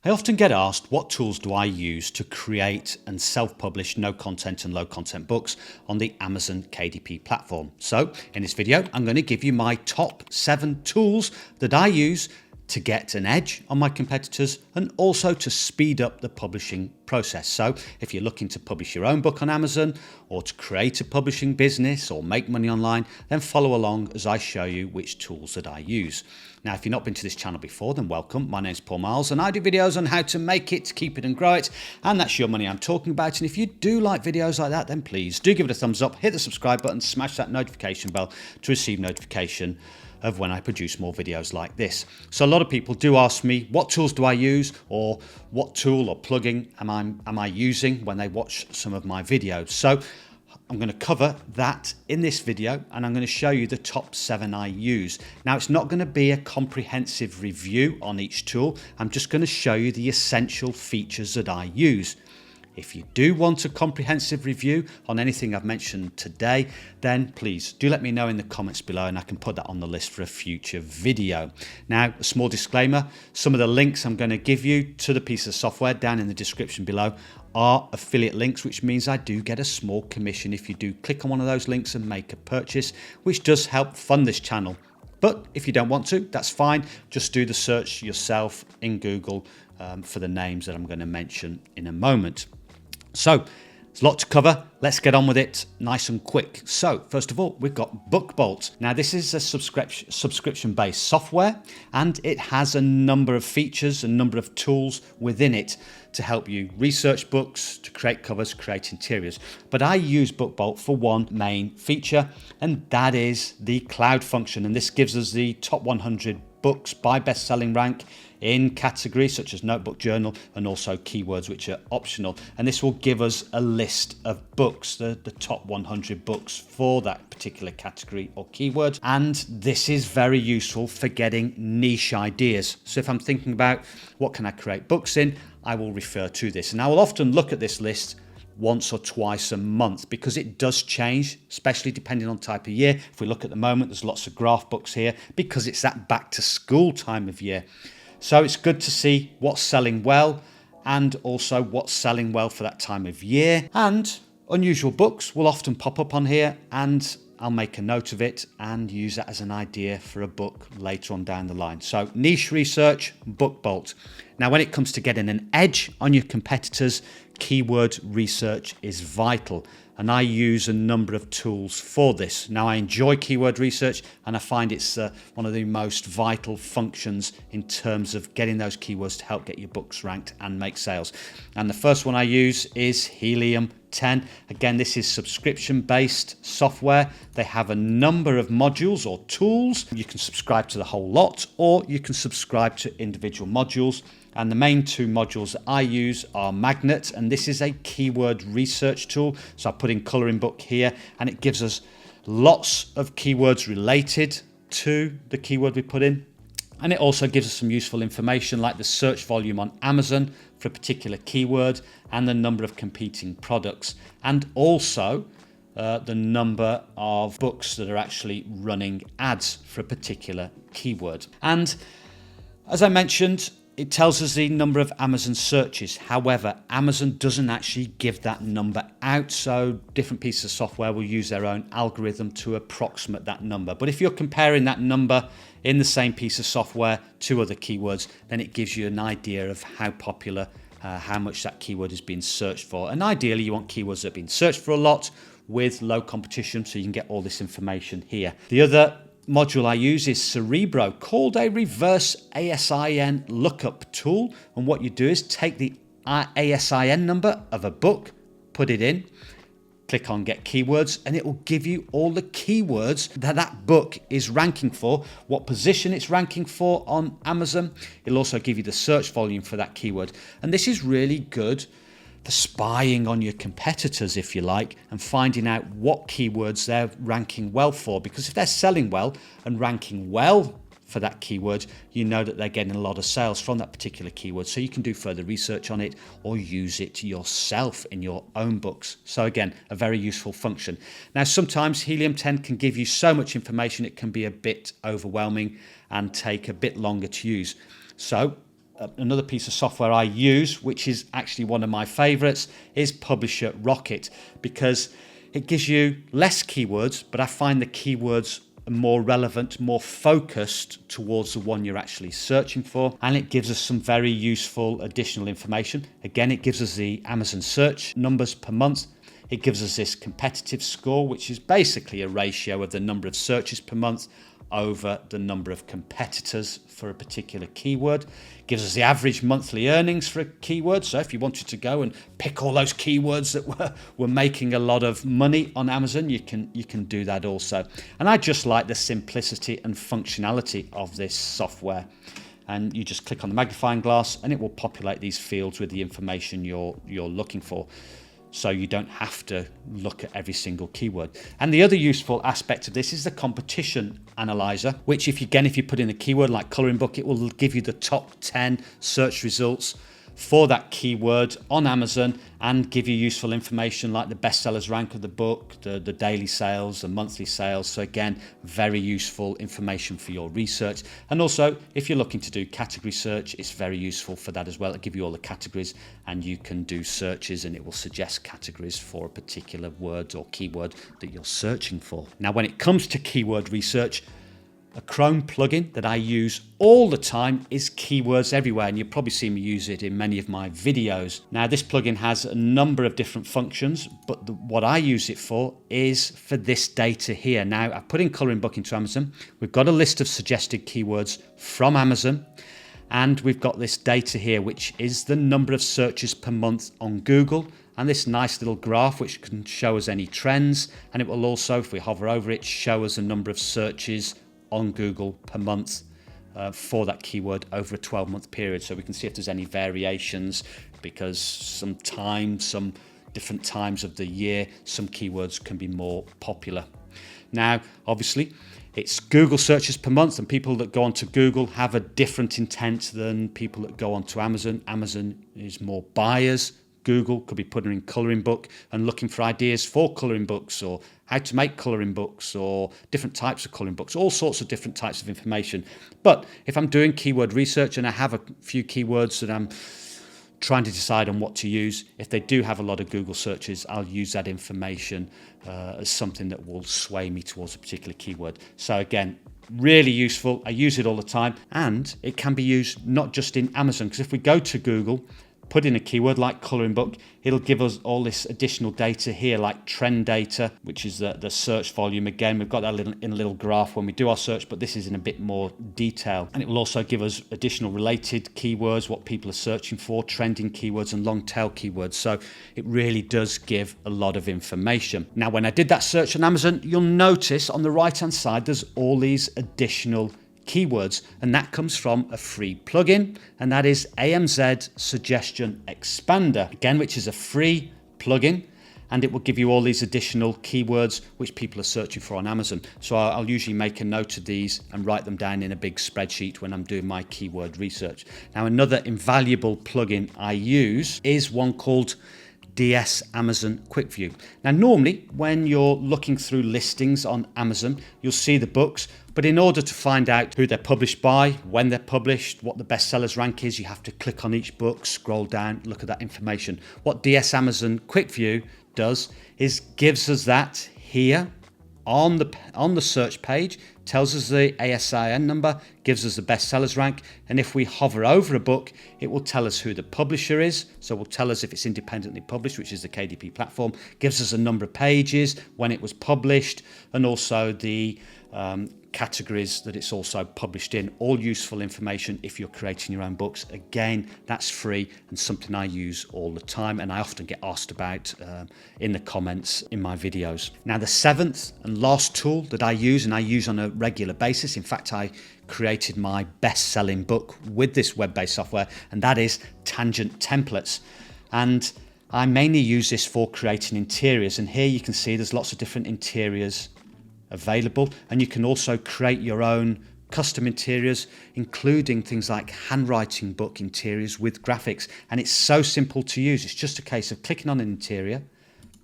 I often get asked what tools do I use to create and self-publish no content and low content books on the Amazon KDP platform. So in this video, I'm going to give you my top 7 tools that I use to get an edge on my competitors and also to speed up the publishing process. So if you're looking to publish your own book on Amazon or to create a publishing business or make money online, then follow along as I show you which tools that I use. Now, if you've not been to this channel before, then welcome. My name's Paul Marles and I do videos on how to make it, keep it and grow it. And that's your money I'm talking about. And if you do like videos like that, then please do give it a thumbs up, hit the subscribe button, smash that notification bell to receive notification of when I produce more videos like this. So a lot of people do ask me, what tools do I use, or what tool or plugin am I using when they watch some of my videos? So I'm going to cover that in this video and I'm going to show you the top 7 I use. Now, it's not going to be a comprehensive review on each tool. I'm just going to show you the essential features that I use. If you do want a comprehensive review on anything I've mentioned today, then please do let me know in the comments below and I can put that on the list for a future video. Now, a small disclaimer, some of the links I'm going to give you to the piece of software down in the description below are affiliate links, which means I do get a small commission if you do click on one of those links and make a purchase, which does help fund this channel. But if you don't want to, that's fine. Just do the search yourself in Google for the names that I'm going to mention in a moment. So there's a lot to cover. Let's get on with it nice and quick. So first of all, we've got BookBolt. Now this is a subscription-based software and it has a number of features, a number of tools within it to help you research books, to create covers, create interiors. But I use BookBolt for one main feature, and that is the cloud function. And this gives us the top 100 books by best-selling rank in categories such as notebook, journal, and also keywords, which are optional. And this will give us a list of books, the top 100 books for that particular category or keyword. And this is very useful for getting niche ideas. So if I'm thinking about what can I create books in, I will refer to this. And I will often look at this list once or twice a month because it does change, especially depending on type of year. If we look at the moment, there's lots of graph books here because it's that back to school time of year. So it's good to see what's selling well and also what's selling well for that time of year. And unusual books will often pop up on here and I'll make a note of it and use that as an idea for a book later on down the line. So niche research, BookBolt. Now, when it comes to getting an edge on your competitors, keyword research is vital. And I use a number of tools for this. Now, I enjoy keyword research and I find it's one of the most vital functions in terms of getting those keywords to help get your books ranked and make sales. And the first one I use is Helium 10. Again, this is subscription-based software. They have a number of modules or tools. You can subscribe to the whole lot or you can subscribe to individual modules. And the main 2 modules that I use are Magnet, and this is a keyword research tool. So I put in coloring book here and it gives us lots of keywords related to the keyword we put in. And it also gives us some useful information like the search volume on Amazon for a particular keyword and the number of competing products, and also the number of books that are actually running ads for a particular keyword. And as I mentioned, it tells us the number of Amazon searches. However, Amazon doesn't actually give that number out, so different pieces of software will use their own algorithm to approximate that number. But if you're comparing that number in the same piece of software to other keywords, then it gives you an idea of how popular, how much that keyword is being searched for. And ideally, you want keywords that have been searched for a lot with low competition, so you can get all this information here. The other module I use is Cerebro, called a reverse ASIN lookup tool. And what you do is take the ASIN number of a book, put it in, click on get keywords, and it will give you all the keywords that that book is ranking for, what position it's ranking for on Amazon. It'll also give you the search volume for that keyword. And this is really good for spying on your competitors, if you like, and finding out what keywords they're ranking well for. Because if they're selling well and ranking well for that keyword, you know that they're getting a lot of sales from that particular keyword. So you can do further research on it or use it yourself in your own books. So again, a very useful function. Now, sometimes Helium 10 can give you so much information, it can be a bit overwhelming and take a bit longer to use. So another piece of software I use, which is actually one of my favorites, is Publisher Rocket, because it gives you less keywords, but I find the keywords are more relevant, more focused towards the one you're actually searching for. And it gives us some very useful additional information. Again, it gives us the Amazon search numbers per month. It gives us this competitive score, which is basically a ratio of the number of searches per month over the number of competitors for a particular keyword. It gives us the average monthly earnings for a keyword. So if you wanted to go and pick all those keywords that were making a lot of money on Amazon, you can do that also. And I just like the simplicity and functionality of this software. And you just click on the magnifying glass and it will populate these fields with the information you're looking for. So you don't have to look at every single keyword. And the other useful aspect of this is the competition analyzer, which if you put in a keyword like coloring book, it will give you the top 10 search results for that keyword on Amazon and give you useful information like the bestsellers rank of the book, the daily sales, the monthly sales. So again, very useful information for your research. And also, if you're looking to do category search, it's very useful for that as well. It'll give you all the categories and you can do searches and it will suggest categories for a particular word or keyword that you're searching for. Now, when it comes to keyword research, a Chrome plugin that I use all the time is Keywords Everywhere, and you'll probably see me use it in many of my videos. Now, this plugin has a number of different functions, but what I use it for is for this data here. Now, I've put in coloring book into Amazon. We've got a list of suggested keywords from Amazon, and we've got this data here, which is the number of searches per month on Google, and this nice little graph which can show us any trends, and it will also, if we hover over it, show us the number of searches on Google per month for that keyword over a 12-month period. So we can see if there's any variations, because some different times of the year, some keywords can be more popular. Now, obviously, it's Google searches per month, and people that go onto Google have a different intent than people that go onto Amazon. Amazon is more buyers. Google could be putting in coloring book and looking for ideas for coloring books, or how to make coloring books, or different types of coloring books, all sorts of different types of information. But if I'm doing keyword research and I have a few keywords that I'm trying to decide on what to use, if they do have a lot of Google searches, I'll use that information as something that will sway me towards a particular keyword. So again, really useful. I use it all the time, and it can be used not just in Amazon, because if we go to Google, put in a keyword like coloring book, it'll give us all this additional data here, like trend data, which is the search volume. Again, we've got that in a little graph when we do our search, but this is in a bit more detail. And it will also give us additional related keywords, what people are searching for, trending keywords and long tail keywords. So it really does give a lot of information. Now, when I did that search on Amazon, you'll notice on the right-hand side, there's all these additional keywords, and that comes from a free plugin, and that is AMZ Suggestion Expander, again, which is a free plugin, and it will give you all these additional keywords which people are searching for on Amazon. So I'll usually make a note of these and write them down in a big spreadsheet when I'm doing my keyword research. Now, another invaluable plugin I use is one called DS Amazon Quickview. Now, normally when you're looking through listings on Amazon, you'll see the books, but in order to find out who they're published by, when they're published, what the bestsellers rank is, you have to click on each book, scroll down, look at that information. What DS Amazon Quickview does is gives us that here on the search page, tells us the ASIN number, gives us the bestsellers rank, and if we hover over a book, it will tell us who the publisher is. So it will tell us if it's independently published, which is the KDP platform, gives us a number of pages, when it was published, and also the categories that it's also published in. All useful information if you're creating your own books. Again, that's free and something I use all the time, and I often get asked about in the comments in my videos. Now, the seventh and last tool that I use, and I use on a regular basis, in fact, I created my best-selling book with this web-based software, and that is Tangent Templates. And I mainly use this for creating interiors, and here you can see there's lots of different interiors available, and you can also create your own custom interiors, including things like handwriting book interiors with graphics. And it's so simple to use. It's just a case of clicking on an interior,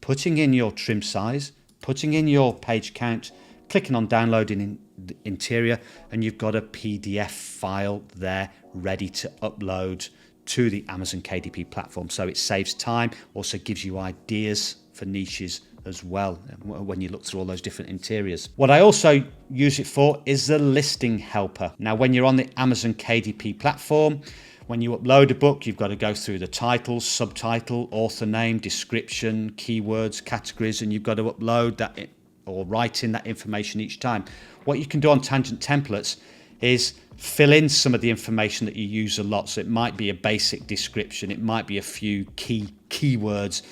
putting in your trim size, putting in your page count, clicking on downloading in the interior, and you've got a PDF file there ready to upload to the Amazon KDP platform. So it saves time, also gives you ideas for niches as well when you look through all those different interiors. What I also use it for is the listing helper. Now, when you're on the Amazon KDP platform, when you upload a book, you've got to go through the title, subtitle, author name, description, keywords, categories, and you've got to upload that or write in that information each time. What you can do on Tangent Templates is fill in some of the information that you use a lot. So it might be a basic description, it might be a few keywords,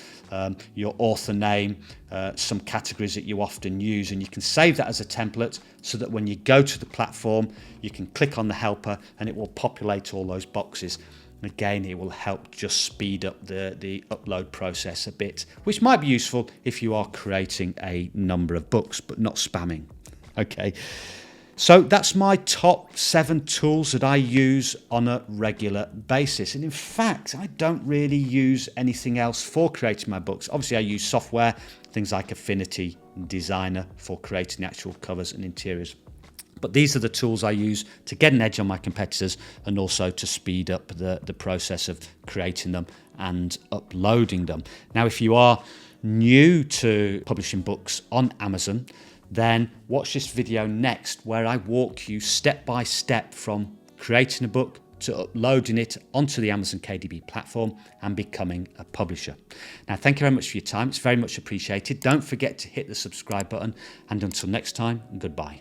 your author name, some categories that you often use, and you can save that as a template so that when you go to the platform, you can click on the helper and it will populate all those boxes. Again, it will help just speed up the upload process a bit, which might be useful if you are creating a number of books, but not spamming. Okay, so that's my top 7 tools that I use on a regular basis. And in fact, I don't really use anything else for creating my books. Obviously, I use software, things like Affinity Designer for creating the actual covers and interiors. But these are the tools I use to get an edge on my competitors and also to speed up the process of creating them and uploading them. Now, if you are new to publishing books on Amazon, then watch this video next where I walk you step by step from creating a book to uploading it onto the Amazon KDP platform and becoming a publisher. Now, thank you very much for your time. It's very much appreciated. Don't forget to hit the subscribe button, and until next time, goodbye.